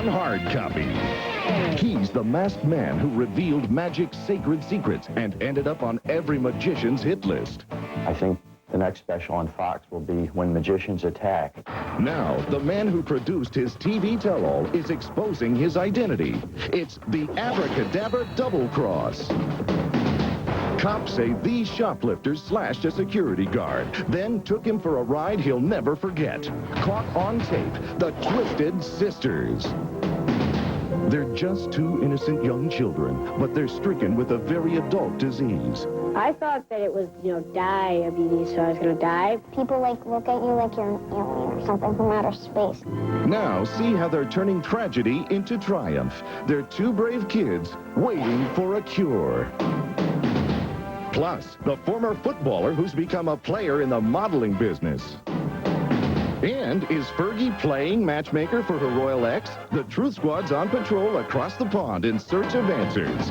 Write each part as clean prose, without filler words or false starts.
on Hard Copy. He's the masked man who revealed magic's sacred secrets and ended up on every magician's hit list. I think the next special on Fox will be When Magicians Attack. Now, the man who produced his TV tell-all is exposing his identity. It's the Abracadabra Double Cross. Cops say these shoplifters slashed a security guard, then took him for a ride he'll never forget. Caught on tape, the Twisted Sisters. They're just two innocent young children, but they're stricken with a very adult disease. I thought that it was, diabetes, so I was going to die. People, look at you like you're an alien or something from outer space. Now, see how they're turning tragedy into triumph. They're two brave kids waiting for a cure. Plus, the former footballer who's become a player in the modeling business. And is Fergie playing matchmaker for her royal ex? The Truth Squad's on patrol across the pond in search of answers.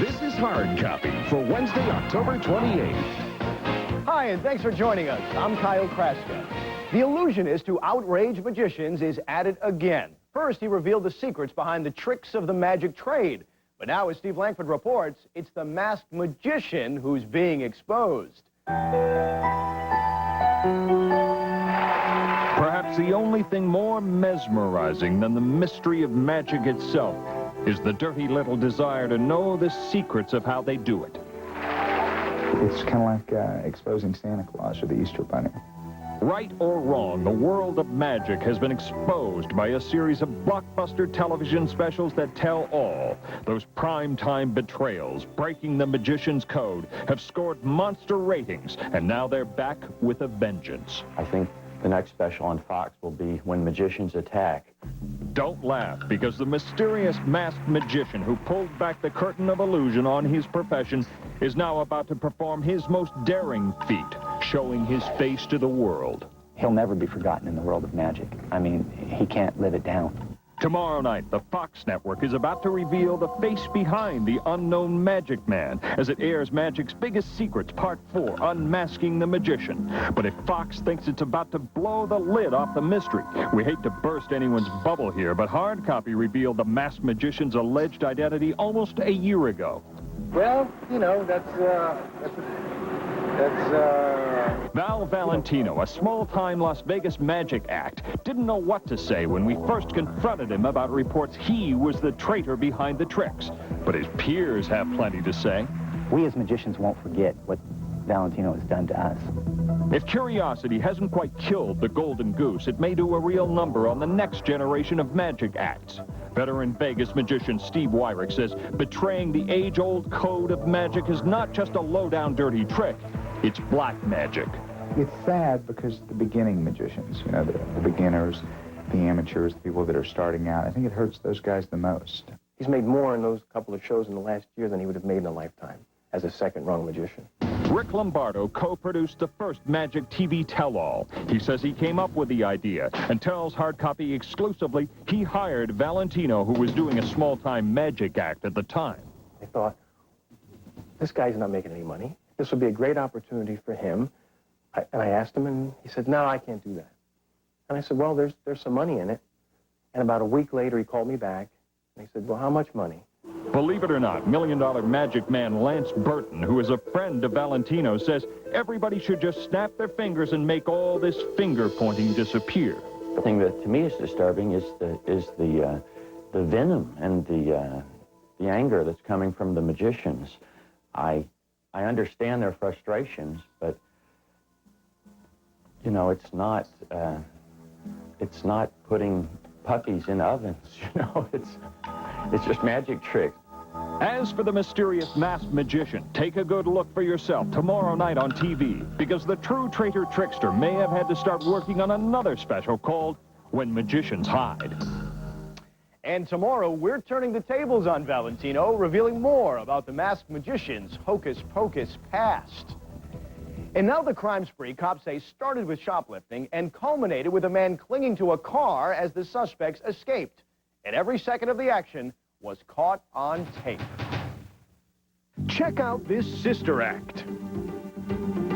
This is Hard Copy for Wednesday, October 28th. Hi, and thanks for joining us. I'm Kyle Kraska. The illusionist who outraged magicians is at it again. First, he revealed the secrets behind the tricks of the magic trade. But now, as Steve Langford reports, it's the masked magician who's being exposed. Perhaps the only thing more mesmerizing than the mystery of magic itself is the dirty little desire to know the secrets of how they do it. It's kind of like exposing Santa Claus or the Easter Bunny. Right or wrong, the world of magic has been exposed by a series of blockbuster television specials that tell all. Those primetime betrayals, breaking the magician's code, have scored monster ratings, and now they're back with a vengeance. I think the next special on Fox will be When Magicians Attack. Don't laugh, because the mysterious masked magician who pulled back the curtain of illusion on his profession is now about to perform his most daring feat, showing his face to the world. He'll never be forgotten in the world of magic. I mean, he can't live it down. Tomorrow night, the Fox network is about to reveal the face behind the unknown Magic Man as it airs Magic's Biggest Secrets, Part 4, Unmasking the Magician. But if Fox thinks it's about to blow the lid off the mystery, we hate to burst anyone's bubble here, but Hard Copy revealed the masked magician's alleged identity almost a year ago. Well, that's Val Valentino, a small-time Las Vegas magic act, didn't know what to say when we first confronted him about reports he was the traitor behind the tricks. But his peers have plenty to say. We as magicians won't forget what Valentino has done to us. If curiosity hasn't quite killed the Golden Goose, it may do a real number on the next generation of magic acts. Veteran Vegas magician Steve Wyrick says betraying the age-old code of magic is not just a low-down dirty trick, it's black magic. It's sad because the beginning magicians, the beginners, the amateurs, the people that are starting out, I think it hurts those guys the most. He's made more in those couple of shows in the last year than he would have made in a lifetime as a second-rung magician. Rick Lombardo co-produced the first Magic TV tell-all. He says he came up with the idea and tells Hard Copy exclusively he hired Valentino, who was doing a small-time magic act at the time. I thought, this guy's not making any money. This would be a great opportunity for him. And I asked him, and he said, no, I can't do that. And I said, well, there's some money in it. And about a week later, he called me back, and he said, well, how much money? Believe it or not, million-dollar magic man Lance Burton, who is a friend of Valentino, says everybody should just snap their fingers and make all this finger-pointing disappear. The thing that to me is disturbing is the venom and the anger that's coming from the magicians. I understand their frustrations, but it's not putting puppies in ovens. It's just magic tricks. As for the mysterious masked magician, take a good look for yourself tomorrow night on TV, because the true traitor trickster may have had to start working on another special called When Magicians Hide. And tomorrow, we're turning the tables on Valentino, revealing more about the masked magician's hocus-pocus past. And now the crime spree, cops say, started with shoplifting and culminated with a man clinging to a car as the suspects escaped. And every second of the action was caught on tape. Check out this sister act.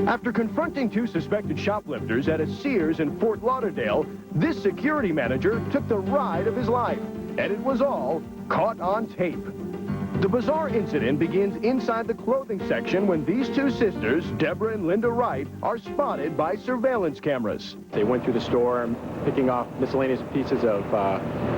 After confronting two suspected shoplifters at a Sears in Fort Lauderdale, this security manager took the ride of his life, and it was all caught on tape. The bizarre incident begins inside the clothing section when these two sisters, Deborah and Linda Wright, are spotted by surveillance cameras. They went through the store picking off miscellaneous pieces of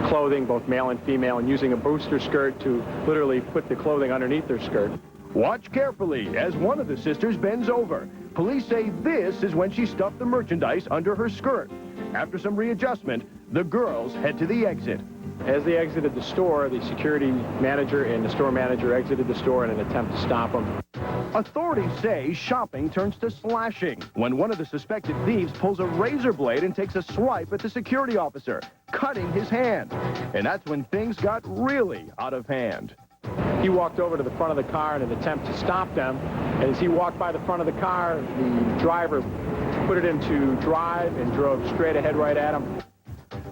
clothing, both male and female, and using a booster skirt to literally put the clothing underneath their skirt. Watch carefully as one of the sisters bends over. Police say this is when she stuffed the merchandise under her skirt. After some readjustment, the girls head to the exit. As they exited the store, the security manager and the store manager exited the store in an attempt to stop them. Authorities say shopping turns to slashing when one of the suspected thieves pulls a razor blade and takes a swipe at the security officer, cutting his hand. And that's when things got really out of hand. He walked over to the front of the car in an attempt to stop them. And as he walked by the front of the car, the driver put it into drive and drove straight ahead right at him.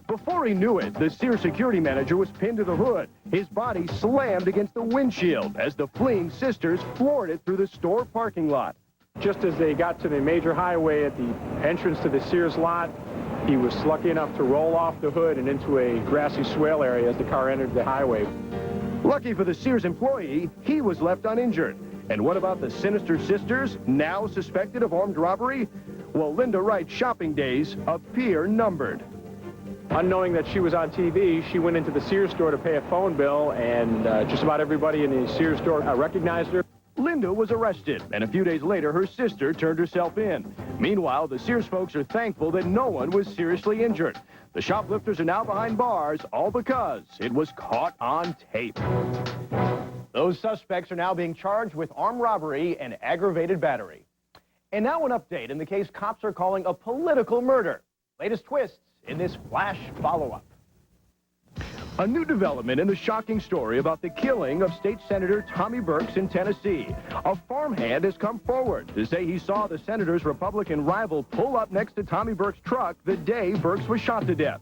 Before he knew it, the Sears security manager was pinned to the hood. His body slammed against the windshield as the fleeing sisters floored it through the store parking lot. Just as they got to the major highway at the entrance to the Sears lot, he was lucky enough to roll off the hood and into a grassy swale area as the car entered the highway. Lucky for the Sears employee, he was left uninjured. And what about the sinister sisters, now suspected of armed robbery? Well, Linda Wright's shopping days appear numbered. Unknowing that she was on TV, she went into the Sears store to pay a phone bill, and just about everybody in the Sears store recognized her. Linda was arrested, and a few days later, her sister turned herself in. Meanwhile, the Sears folks are thankful that no one was seriously injured. The shoplifters are now behind bars, all because it was caught on tape. Those suspects are now being charged with armed robbery and aggravated battery. And now an update in the case cops are calling a political murder. Latest twists in this flash follow-up. A new development in the shocking story about the killing of State Senator Tommy Burks in Tennessee. A farmhand has come forward to say he saw the senator's Republican rival pull up next to Tommy Burks' truck the day Burks was shot to death.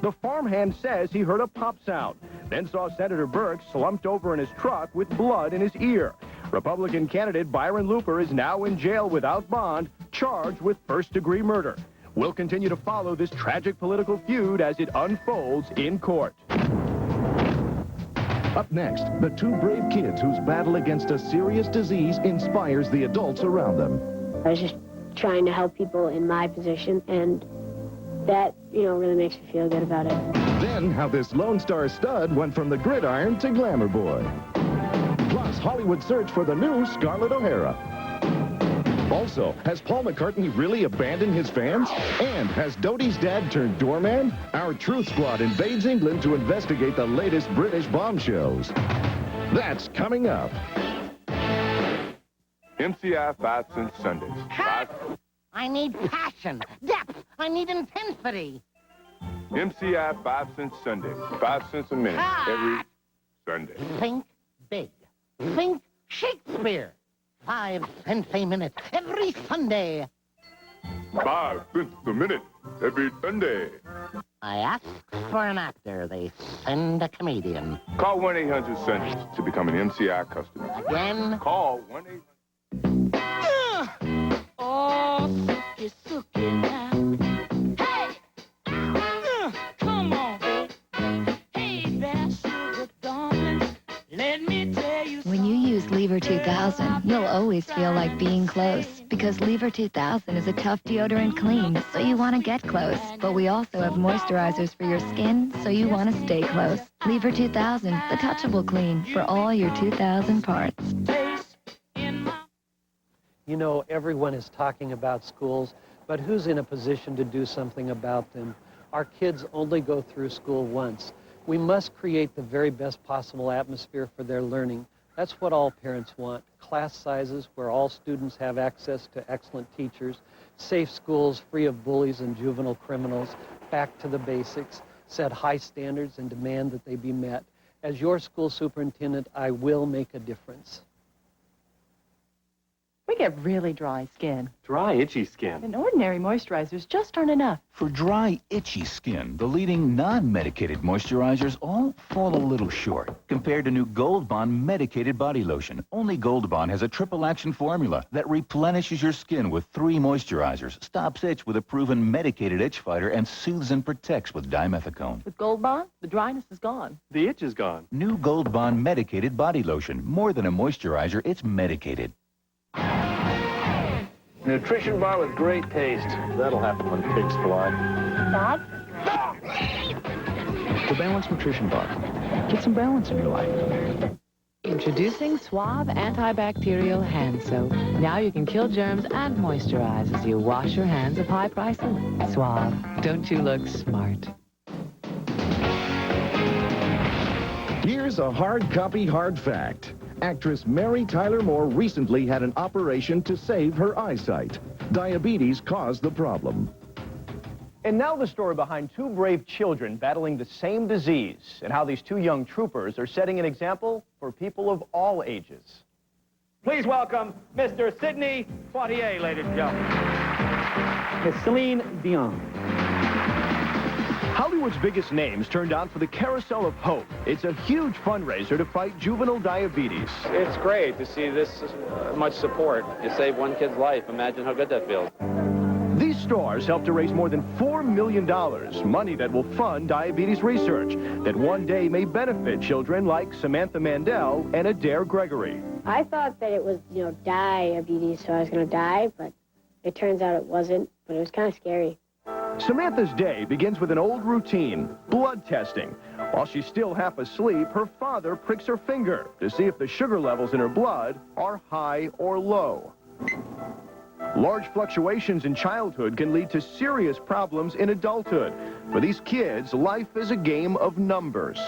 The farmhand says he heard a pop sound, then saw Senator Burks slumped over in his truck with blood in his ear. Republican candidate Byron Looper is now in jail without bond, charged with first-degree murder. We'll continue to follow this tragic political feud as it unfolds in court. Up next, the two brave kids whose battle against a serious disease inspires the adults around them. I was just trying to help people in my position, and that, really makes me feel good about it. Then how this Lone Star stud went from the gridiron to glamour boy. Plus, Hollywood's search for the new Scarlett O'Hara. Also, has Paul McCartney really abandoned his fans? And has Dodie's dad turned doorman? Our Truth Squad invades England to investigate the latest British bombshells. That's coming up. MCI 5 Cent Sundays. I need passion, depth, I need intensity. MCI 5 Cent Sundays. 5 cents a minute every Sunday. Think big. Think Shakespeare. 5 cents a minute every Sunday. 5 cents a minute every Sunday. I ask for an actor, they send a comedian. Call 1-800-Sundays to become an MCI customer. Again? Call 1-800. Oh, sookie, sookie now. Hey! Come on, babe. Hey there, sugar darling. Let me tell you something. When you use Lever 2000, you'll always feel like being close, because Lever 2000 is a tough deodorant clean, so you want to get close. But we also have moisturizers for your skin, so you want to stay close. Lever 2000, the touchable clean for all your 2000 parts. Everyone is talking about schools, but who's in a position to do something about them? Our kids only go through school once. We must create the very best possible atmosphere for their learning. That's what all parents want. Class sizes where all students have access to excellent teachers, safe schools free of bullies and juvenile criminals, back to the basics, set high standards and demand that they be met. As your school superintendent, I will make a difference. We get really dry skin, Dry, itchy skin. and ordinary moisturizers just aren't enough. For dry, itchy skin, the leading non-medicated moisturizers all fall a little short compared to new Gold Bond medicated body lotion. Only Gold Bond has a triple action formula that replenishes your skin with 3 moisturizers, stops itch with a proven medicated itch fighter, and soothes and protects with dimethicone. With Gold Bond, the dryness is gone. The itch is gone. New Gold Bond medicated body lotion. More than a moisturizer, it's medicated. Nutrition bar with great taste. That'll happen when pigs fly. Dad? The Balanced Nutrition Bar. Get some balance in your life. Introducing Suave Antibacterial Hand Soap. Now you can kill germs and moisturize as you wash your hands of high prices. Suave. Don't you look smart? Here's a hard copy, hard fact. Actress Mary Tyler Moore recently had an operation to save her eyesight. Diabetes caused the problem. And now the story behind 2 brave children battling the same disease and how these 2 young troopers are setting an example for people of all ages. Please welcome Mr. Sidney Poitier, ladies and gentlemen. Miss Celine Dion. Hollywood's biggest names turned out for the Carousel of Hope. It's a huge fundraiser to fight juvenile diabetes. It's great to see this much support. You save one kid's life. Imagine how good that feels. These stars helped to raise more than $4 million, money that will fund diabetes research that one day may benefit children like Samantha Mandel and Adair Gregory. I thought that it was, diabetes, so I was going to die, but it turns out it wasn't, but it was kind of scary. Samantha's day begins with an old routine, blood testing. While she's still half asleep, her father pricks her finger to see if the sugar levels in her blood are high or low. Large fluctuations in childhood can lead to serious problems in adulthood. For these kids, life is a game of numbers.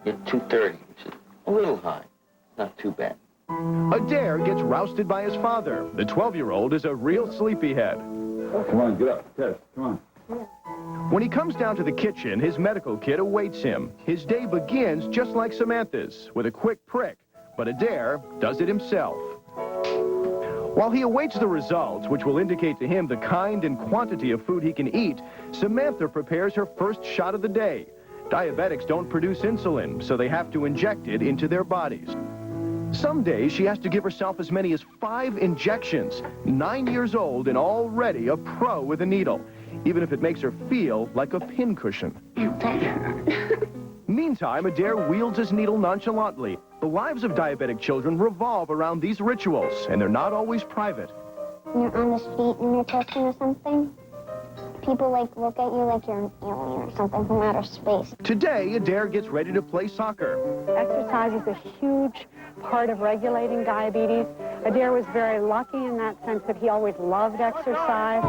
At 2:30, which is a little high. Not too bad. Adair gets rousted by his father. The 12-year-old is a real sleepyhead. Come on, get up. Test. Come on. When he comes down to the kitchen, his medical kit awaits him. His day begins just like Samantha's, with a quick prick. But Adair does it himself. While he awaits the results, which will indicate to him the kind and quantity of food he can eat, Samantha prepares her first shot of the day. Diabetics don't produce insulin, so they have to inject it into their bodies. Some days she has to give herself as many as 5 injections. 9 years old and already a pro with a needle, even if it makes her feel like a pincushion. Meantime, Adair wields his needle nonchalantly. The lives of diabetic children revolve around these rituals, and they're not always private. When you're on the street and you're testing or something, people look at you like you're an alien or something from outer space. Today, Adair gets ready to play soccer. Exercise is a huge part of regulating diabetes. Adair was very lucky in that sense that he always loved exercise.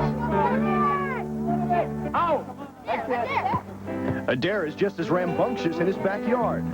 Adair is just as rambunctious in his backyard.